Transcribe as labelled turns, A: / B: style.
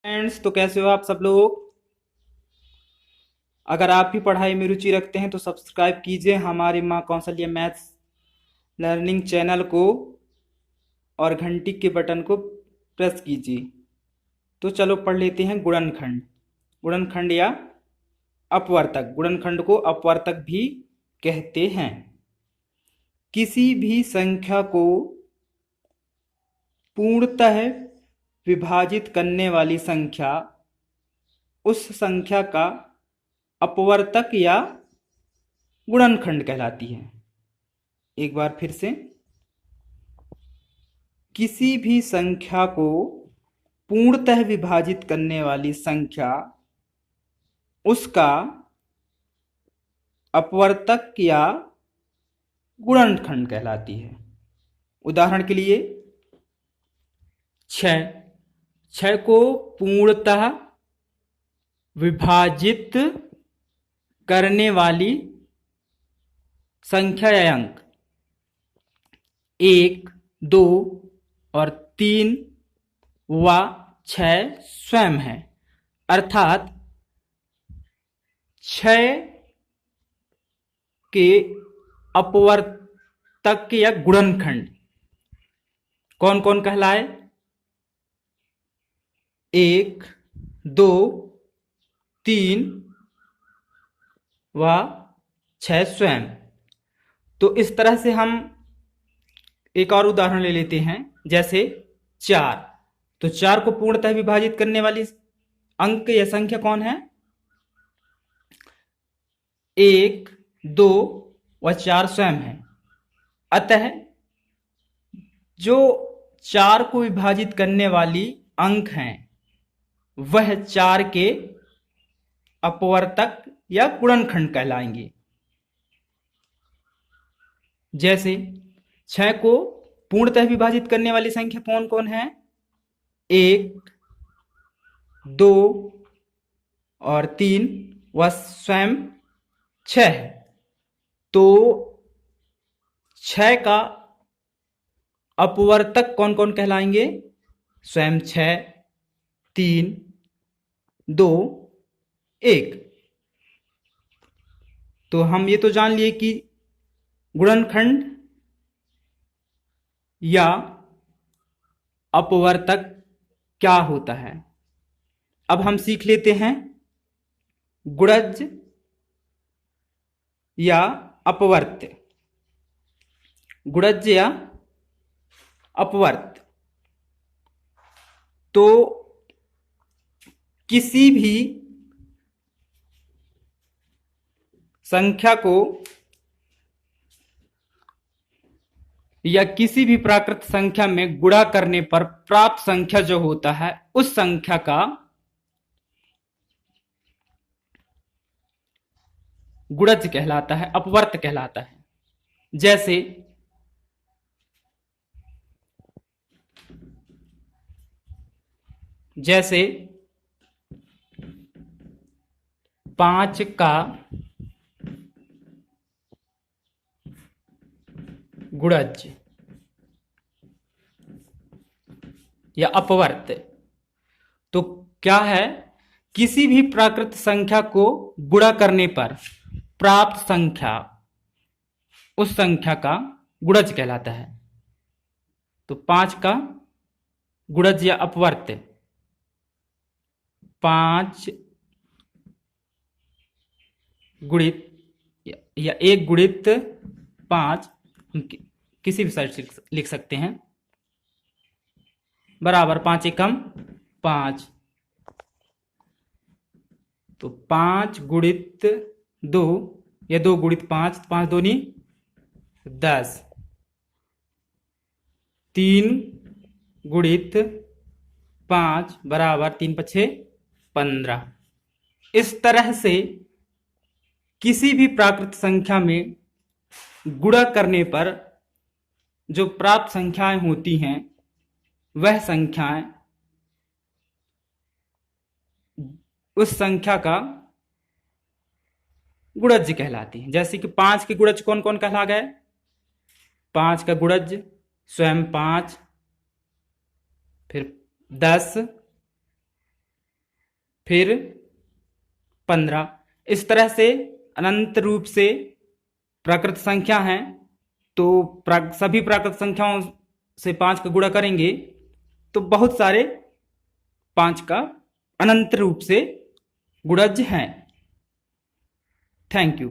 A: Friends, तो कैसे हो आप सब लोग। अगर आप भी पढ़ाई में रुचि रखते हैं तो सब्सक्राइब कीजिए हमारे माँ कौशल्या मैथ्स लर्निंग चैनल को और घंटी के बटन को प्रेस कीजिए। तो चलो पढ़ लेते हैं गुणनखंड। गुणनखंड या अपवर्तक। गुणनखंड को अपवर्तक भी कहते हैं। किसी भी संख्या को पूर्णतः विभाजित करने वाली संख्या उस संख्या का अपवर्तक या गुणनखंड कहलाती है। एक बार फिर से, किसी भी संख्या को पूर्णतः विभाजित करने वाली संख्या उसका अपवर्तक या गुणनखंड कहलाती है। उदाहरण के लिए 6 6 को पूर्णतः विभाजित करने वाली संख्या या अंक 1, 2 और 3 व 6 स्वयं है। अर्थात 6 के अपवर्तक या गुणनखंड कौन कौन कहलाए? 1, 2, 3 व 6 स्वयं। तो इस तरह से हम एक और उदाहरण ले लेते हैं, जैसे 4। तो 4 को पूर्णतः विभाजित करने वाली अंक या संख्या कौन है? 1, 2 व 4 स्वयं है। अतः जो 4 को विभाजित करने वाली अंक हैं वह 4 के अपवर्तक या गुणनखंड कहलाएंगे। जैसे 6 को पूर्णतः विभाजित करने वाली संख्या कौन कौन है? 1, 2 और 3 व स्वयं 6 है। तो 6 का अपवर्तक कौन कौन कहलाएंगे? स्वयं 6, 3, 2, 1। तो हम ये तो जान लिए कि गुणनखंड या अपवर्तक क्या होता है। अब हम सीख लेते हैं गुणज या अपवर्त्य। गुणज या अपवर्त्य तो किसी भी संख्या को या किसी भी प्राकृत संख्या में गुणा करने पर प्राप्त संख्या जो होता है उस संख्या का गुणज कहलाता है, अपवर्त कहलाता है। जैसे 5 का गुणज या अपवर्त तो क्या है? किसी भी प्राकृत संख्या को गुणा करने पर प्राप्त संख्या उस संख्या का गुणज कहलाता है। तो 5 का गुणज या अपवर्त 5 गुणित या 1 गुणित 5, किसी भी साइड से लिख सकते हैं, बराबर 5 एकम 5। तो 5 गुणित 2 या 2 गुणित 5, 5 दूनी 10। 3 गुणित 5 बराबर 3 पछे 15। इस तरह से किसी भी प्राकृत संख्या में गुणा करने पर जो प्राप्त संख्याएं होती हैं वह संख्याएं उस संख्या का गुणज कहलाती हैं। जैसे कि 5 के गुणज कौन कौन कहला गए? 5 का गुणज स्वयं 5, फिर 10, फिर 15। इस तरह से अनंत रूप से प्राकृत संख्या हैं, तो सभी प्राकृत संख्याओं से 5 का गुणा करेंगे तो बहुत सारे 5 का अनंत रूप से गुणज हैं। Thank you.